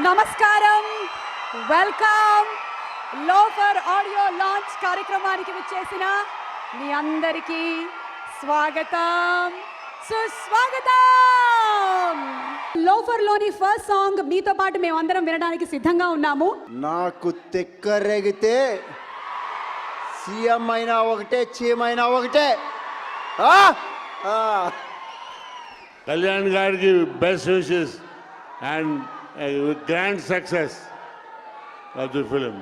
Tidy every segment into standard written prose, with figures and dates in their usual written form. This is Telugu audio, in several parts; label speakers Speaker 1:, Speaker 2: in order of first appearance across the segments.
Speaker 1: నమస్కారం, వెల్కమ్. లోఫర్ ఆడియో లాంచ్ కార్యక్రమానికి విచ్చేసిన మీ అందరికీ స్వాగతం, సుస్వాగతం. లోఫర్ లోని ఫస్ట్ సాంగ్ మీతో పాటు మేమందరం వినడానికి సిద్ధంగా ఉన్నాము.
Speaker 2: నాకు తెక్కరేగితే సీఎం అయినా ఒకటే, చీమైనా ఒకటే.
Speaker 3: కళ్యాణ్ గారికి best wishes and grand success of the film.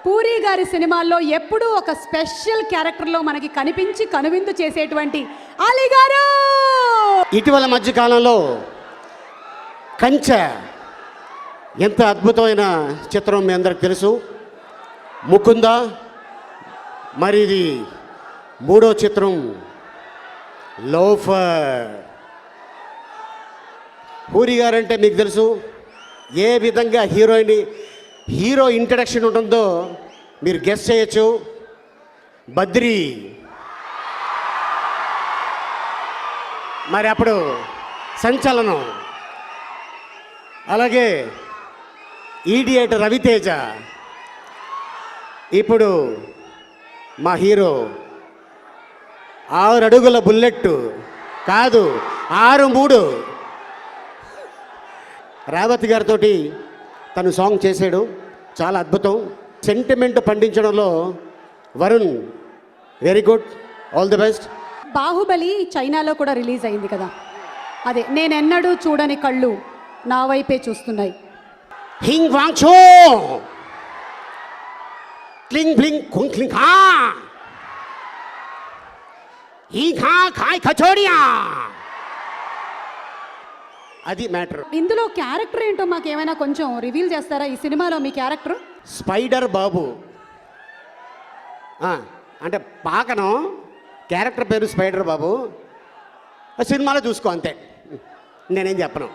Speaker 1: Puri గారి సినిమాల్లో ఎప్పుడూ ఒక స్పెషల్ క్యారెక్టర్లో మనకి కనిపించి కనువిందు చేసేటువంటి అలీ గారు.
Speaker 4: ఇటీవల మధ్య కాలంలో కంచె ఎంత అద్భుతమైన చిత్రం మీ అందరికి తెలుసు. ముకుంద, మరి ఇది మూడో చిత్రం లోఫర్. పూరి గారంటే మీకు తెలుసు ఏ విధంగా హీరో ఇంట్రడక్షన్ ఉంటుందో మీరు గెస్ చేయొచ్చు. బద్రి, మరి అప్పుడు సంచలనం, అలాగే ఈడియట్ రవితేజ, ఇప్పుడు మా హీరో 6 అడుగుల బుల్లెట్ కాదు 6-3 రేవతి గారితో తను సాంగ్ చేశాడు. చాలా అద్భుతం. సెంటిమెంట్ పండించడంలో Varun very good, all the best.
Speaker 1: Baahubali చైనాలో కూడా రిలీజ్ అయింది కదా, అదే నేనెన్నడూ చూడని కళ్ళు నా వైపే చూస్తున్నాయి.
Speaker 4: హింగ్ వాంగ్ చో క్లింగ్ బ్లింగ్ కుంగ్ క్లింగ్ హా ఈ ఖా ఖాయ్ కచోడియా. అది మ్యాటర్.
Speaker 1: ఇందులో క్యారెక్టర్ ఏంటో మాకు ఏమైనా కొంచెం రివీల్ చేస్తారా? ఈ సినిమాలో మీ క్యారెక్టర్
Speaker 4: స్పైడర్ బాబు, అంటే పాకను క్యారెక్టర్ పేరు స్పైడర్ బాబు. సినిమాలో చూసుకో అంతే, నేనేం చెప్పను.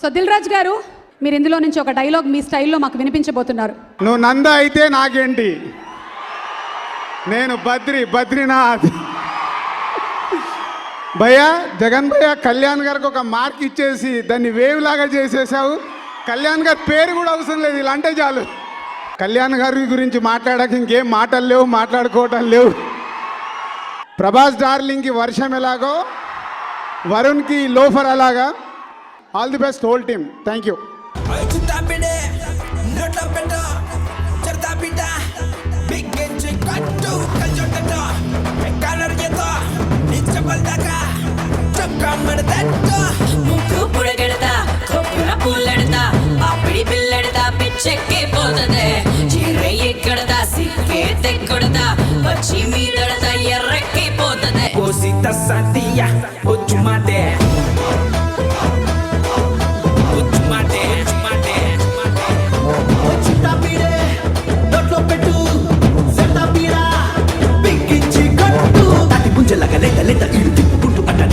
Speaker 1: సో దిల్ రాజు గారు, మీరు ఇందులో నుంచి ఒక డైలాగ్ మీ స్టైల్లో మాకు వినిపించబోతున్నారు.
Speaker 5: నువ్వు నంద అయితే నాకేంటి, నేను బద్రీనాథ్. భయ్యా, జగన్ భయ్య కళ్యాణ్ గారికి ఒక మార్క్ ఇచ్చేసి దాన్ని వేవ్ లాగా చేసేసావు. కళ్యాణ్ గారి పేరు కూడా అవసరం లేదు, ఇలా అంటే చాలు. కళ్యాణ్ గారి గురించి మాట్లాడక ఇంకేం మాటలు లేవు, మాట్లాడుకోవటం లేవు. ప్రభాస్ డార్లింగ్కి వర్షం ఎలాగో, వరుణ్కి లోఫర్ అలాగా. All the best whole team, thank you.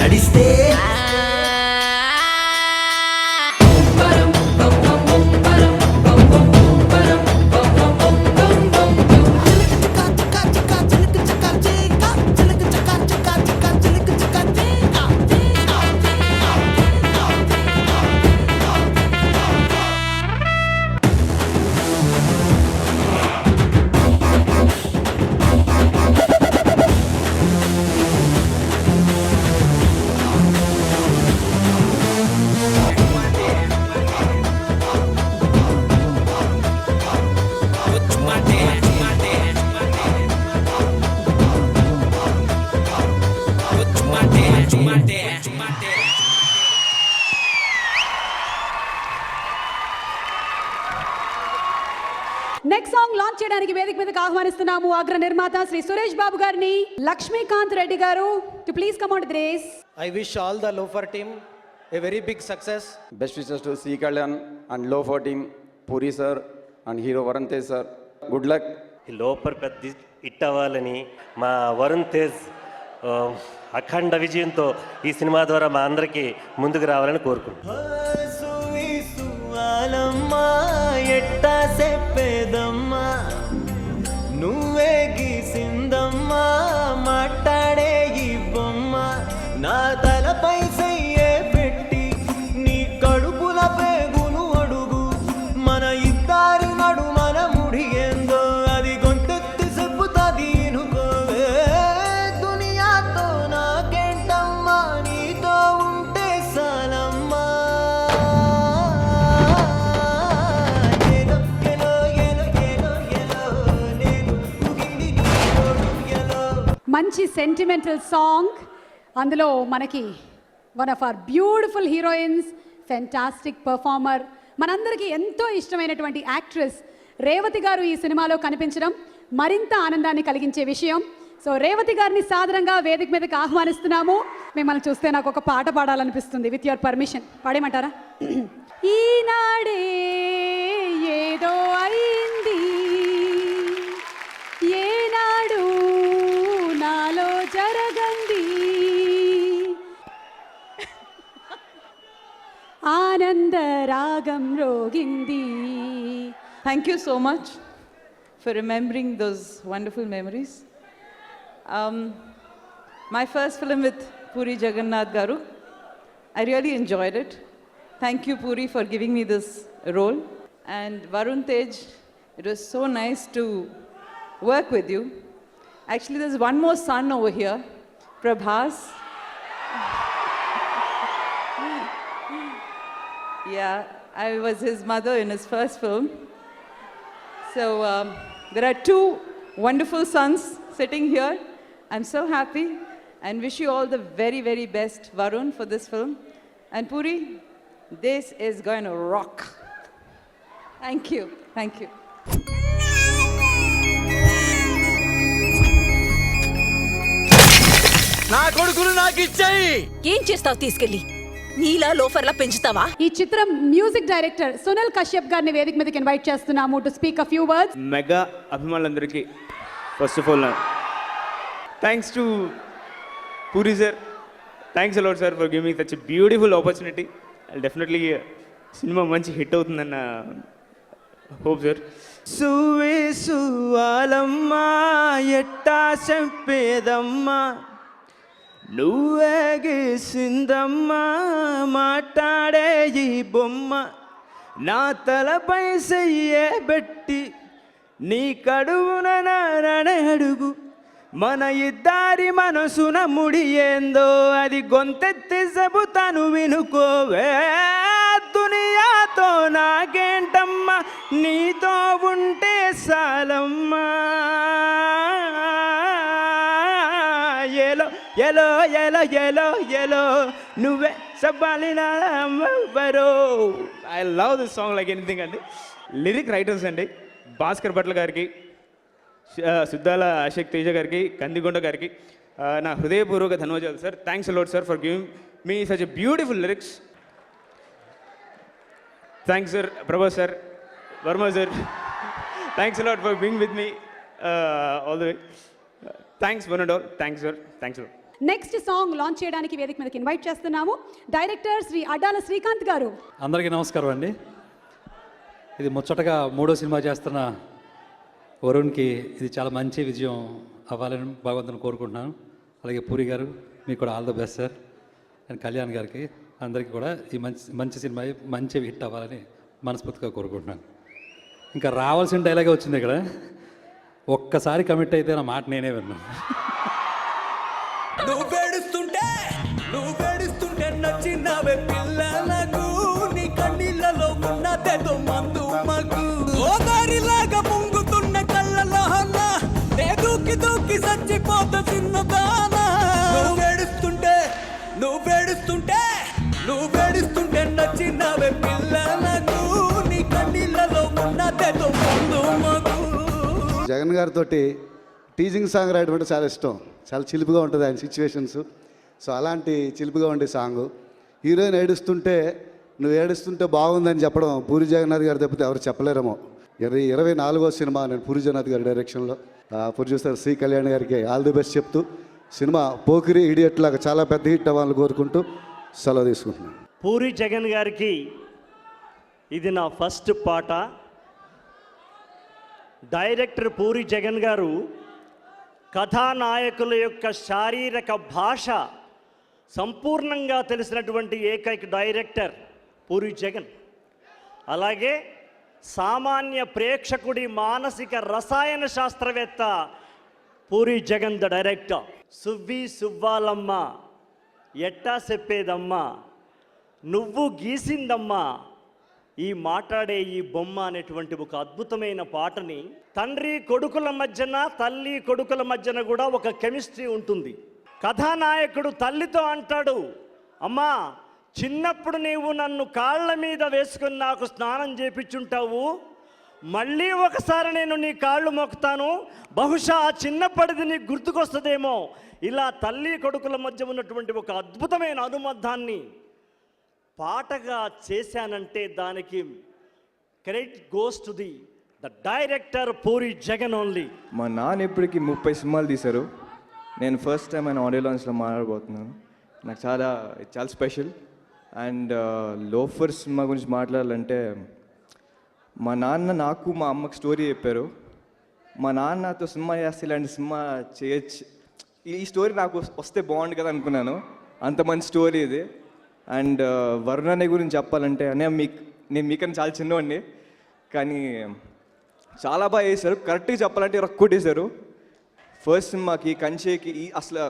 Speaker 6: నడిస్తే
Speaker 1: లాంచ్ చేయడానికి వేదిక మీదకి ఆహ్వానిస్తున్నాము అగ్ర నిర్మాత శ్రీ సురేష్ బాబు గారిని, లక్ష్మీకాంత్ రెడ్డి గారు to please come on to this.
Speaker 6: I wish all the Loafer team a very big success.
Speaker 7: Best wishes to C. Kalyan and Loafer team, Puri sir and hero Varun Tej sir. Good luck.
Speaker 8: ఈ లోపర్ పెద్ద హిట్ అవ్వాలని మా వరుణ్ తేజ్ అఖండ విజయంతో ఈ సినిమా ద్వారా మా అందరికీ ముందుకు రావాలని కోరుకుంటున్నాను.
Speaker 9: నువ్వే గీసిందమ్మా మాట్లాడే ఈ బొమ్మ నా తలపై సయ్యే పెట్టి నీ కడుపుల పేగును అడుగు మన ఇద్దరి నడు మన ముడి ఏందో అది గొంతెత్తి చెప్పుతాది అనుకోవే దునియాతో నాకేంటమ్మా నీతో ఉంటే సాలమ్మా ఎలో ఎలో ఎలో ఎలో ఎలో నేను ముగిడి ఎలో
Speaker 1: మంచి సెంటిమెంటల్ సాంగ్, అందులో మనకి one of our beautiful heroines, fantastic performer, మనందరికీ ఎంతో ఇష్టమైనటువంటి యాక్ట్రెస్ రేవతి గారు ఈ సినిమాలో కనిపించడం మరింత ఆనందాన్ని కలిగించే విషయం. సో రేవతి గారిని సాదరంగా వేదిక మీదకి ఆహ్వానిస్తున్నాము. మిమ్మల్ని చూస్తే నాకు ఒక పాట పాడాలనిపిస్తుంది, విత్ యువర్ పర్మిషన్ పాడేమంటారా? ఈనాడే ఏదో అయింది, ఏనాడు నాలో జరగంది, ఆనంద రాగం రోగింది.
Speaker 10: Thank you so much for remembering those wonderful memories. My first film with Puri Jagannath Garu, I really enjoyed it. Thank you, Puri, for giving me this role. And Varun Tej, it was so nice to work with you. Actually, there's one more son over here, Prabhas. Yeah, I was his mother in his first film. So there are two wonderful sons sitting here. I'm so happy and wish you all the very, very best, Varun, for this film. And Puri, this is going to rock. Thank you. Thank you.
Speaker 9: నా కొడుకును నాకు ఇచ్చేయి.
Speaker 11: ఏం చేస్తావు తీసుకెళ్ళి? నీలా లోఫర్లా పెంచుతావా?
Speaker 1: ఈ చిత్రం మ్యూజిక్ డైరెక్టర్ సునల్ కశ్యప్ గారిని వేదిక మీదకి ఇన్వైట్ చేస్తున్నాము to speak a few words.
Speaker 12: Mega అభిమానులందరికీ first of all thanks to Puri sir, thanks a lot sir for giving such a beautiful opportunity. Definitely cinema మంచి హిట్ అవుతుందన్న హోప్ సార్.
Speaker 9: సువేసువాలమ్మా ఎట్టా చెప్పేదమ్మా నువ్వే గీసిందమ్మా మాట్లాడే ఈ బొమ్మ నా తలపై సయ్యే పెట్టి నీ కడువున నారణ అడుగు మన ఇద్దరి మనసున ముడి ఏందో అది గొంతెత్తి చెబుతాను వినుకోవే దునియాతో నాకేంటమ్మా నీతో ఉంటే సాలమ్మా ఎలో ఎలో ఎలో ఎలో ఎలో నువ్వే చెప్పాలి నాబరో.
Speaker 12: I love this song like anything అండి. లిరిక్ రైటర్స్ అండి భాస్కర్ భట్ల గారికి, సుద్దాల అశోక్ తేజ గారికి, కందిగొండ గారికి నా హృదయపూర్వక ధన్యవాదాలు sir. Thanks a lot sir for giving me such a beautiful lyrics. Thanks sir Prabhas sir, Varma sir, thanks a lot for being with me all the way. Thanks one and all. Thanks sir, thanks allot.
Speaker 1: Next song launch చేయడానికి వేదిక మీదకి ఇన్వైట్ చేస్తున్నాము డైరెక్టర్ శ్రీ అడ్డాల శ్రీకాంత్ గారు.
Speaker 13: అందరికీ నమస్కారం అండి. ఇది ముచ్చటగా 3వ సినిమా చేస్తున్న వరుణ్కి ఇది చాలా మంచి విజయం అవ్వాలని భగవంతుని కోరుకుంటున్నాను. అలాగే పూరి గారు మీకు కూడా all the best sir. And Kalyan గారికి అందరికీ కూడా ఈ మంచి సినిమా మంచి హిట్ అవ్వాలని మనస్ఫూర్తిగా కోరుకుంటున్నాను. ఇంకా రావాల్సిన డైలాగే వచ్చింది ఇక్కడ, ఒక్కసారి కమిట్ అయితే నా మాట నేనే విన్నాను.
Speaker 9: నువ్వు వేడుస్తుంటే నచ్చినవే పిల్లలకు నీ కన్నీళ్ళలో ఉన్నదేదో మందు మాకు ఓదారిలాగా పొంగుతున్న కళ్ళలో దూకి దూకి చచ్చిపోతా చిన్నదానా. నువ్వు వేడుస్తుంటే నచ్చినవే పిల్లలకు నీ కన్నీళ్ళలో ఉన్నదేదో మందు మాకు
Speaker 5: జగన్ గారితో టీజింగ్ సాంగ్ రాయడం అంటే చాలా ఇష్టం. చాలా చిలిపిగా ఉంటుంది ఆయన సిచ్యువేషన్స్. సో అలాంటి చిలిపిగా ఉండే సాంగ్. హీరోయిన్ ఏడుస్తుంటే నువ్వు ఏడుస్తుంటే బాగుందని చెప్పడం పూరి జగన్నాథ్ గారు తప్పితే ఎవరు చెప్పలేరేమో. 24వ సినిమా నేను పూరి జగన్నాథ్ గారి డైరెక్షన్లో, ప్రొడ్యూసర్ సి కళ్యాణ్ గారికి ఆల్ ది బెస్ట్ చెప్తూ సినిమా పోకిరి ఇడియట్ లాగా చాలా పెద్ద హిట్ అవ్వాలని కోరుకుంటూ సెలవు తీసుకుంటున్నాను.
Speaker 14: పూరి జగన్ గారికి ఇది నా ఫస్ట్ పాట. డైరెక్టర్ పూరి జగన్ గారు కథానాయకుల యొక్క శారీరక భాష సంపూర్ణంగా తెలిసినటువంటి ఏకైక డైరెక్టర్ పూరి జగన్. అలాగే సామాన్య ప్రేక్షకుడి మానసిక రసాయన శాస్త్రవేత్త పూరి జగన్ ద డైరెక్టర్. సువ్వి సువ్వాలమ్మ ఎట్టా చెప్పేదమ్మా, నువ్వు గీసిందమ్మా, ఈ మాట్లాడే ఈ బొమ్మ అనేటువంటి ఒక అద్భుతమైన పాటని తండ్రి కొడుకుల మధ్యన, తల్లి కొడుకుల మధ్యన కూడా ఒక కెమిస్ట్రీ ఉంటుంది. కథానాయకుడు తల్లితో అంటాడు, అమ్మా చిన్నప్పుడు నీవు నన్ను కాళ్ళ మీద వేసుకుని నాకు స్నానం చేపించుంటావు, మళ్ళీ ఒకసారి నేను నీ కాళ్ళు మొక్కుతాను, బహుశా ఆ చిన్నప్పటిది నీకు గుర్తుకొస్తుందేమో. ఇలా తల్లి కొడుకుల మధ్య ఉన్నటువంటి ఒక అద్భుతమైన అనుబంధాన్ని పాటగా చేశానంటే దానికి credit goes to the director puri Jagan only.
Speaker 15: మా నాన్న ఇప్పటికి 30 సినిమాలు తీశారు. నేను ఫస్ట్ టైం ఆయన ఆడియో లాంచ్లో మాట్లాడబోతున్నాను. నాకు చాలా స్పెషల్. అండ్ లోఫర్ సినిమా గురించి మాట్లాడాలంటే, మా నాన్న నాకు మా అమ్మకి స్టోరీ చెప్పారు. మా నాన్నతో సినిమా చేస్తే ఇలాంటి సినిమా చేయొచ్చు, ఈ స్టోరీ నాకు వస్తే బాగుండు కదా అనుకున్నాను. అంత మంచి స్టోరీ ఇది. అండ్ వరుణ్ అనే గురించి చెప్పాలంటే, నేను మీకన్నా చాలా చిన్నవాడిని, కానీ చాలా బాగా వేశారు. కరెక్ట్గా చెప్పాలంటే కొట్టేశారు. ఫస్ట్ సినిమాకి కంచేకి అసలు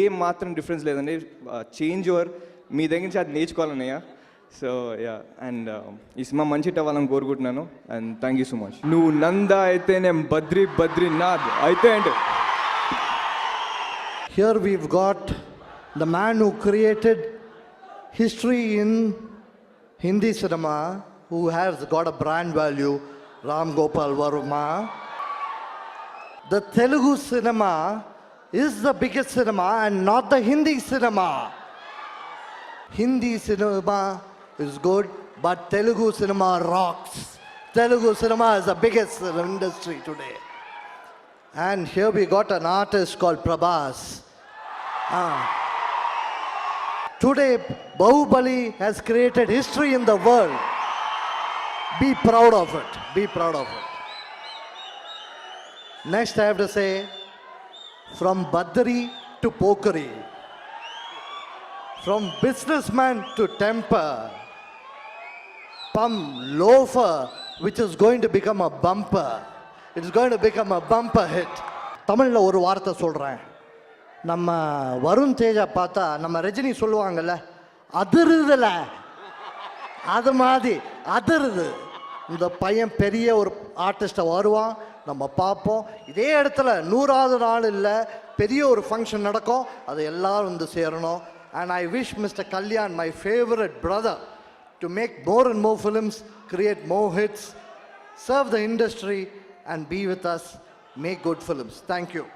Speaker 15: ఏం మాత్రం డిఫరెన్స్ లేదండి. చేంజ్ ఓవర్ మీ దగ్గర నుంచి అది నేర్చుకోవాలన్నయ్య. సో యా, అండ్ ఈ సినిమా మంచి హిట్ అవ్వాలని కోరుకుంటున్నాను. And thank you so much. నువ్వు నందా అయితే నేను బద్రీనాథ్ అయితే అంటే.
Speaker 16: Here we've got the man who created history in Hindi cinema, who has got a brand value, Ram Gopal Varma. The Telugu cinema is the biggest cinema and not the Hindi cinema. Hindi cinema is good, but Telugu cinema rocks. Telugu cinema is the biggest industry today. And here we got an artist called Prabhas. Today, Bahubali has created history in the world. Be proud of it. Be proud of it. Next, I have to say, from Badri to Pokeri, from businessman to temper, from loafer, which is going to become a bumper. It is going to become a bumper hit. தமிழில் ஒரு வார்த்தை சொல்கிறேன். நம்ம வருண் தேஜா பார்த்தா நம்ம ரஜினி சொல்லுவாங்கல்ல, அதிருதுல, அது மாதிரி அதிருது. இந்த பையன் பெரிய ஒரு ஆர்டிஸ்ட்டை வருவான், நம்ம பார்ப்போம். இதே இடத்துல 100வது நாள் இல்லை, பெரிய ஒரு ஃபங்க்ஷன் நடக்கும், அது எல்லாரும் வந்து சேரணும். And I wish Mr. Kalyan, my favorite brother, to make more and more films, create more hits, serve the industry and be with us, make good films. Thank you.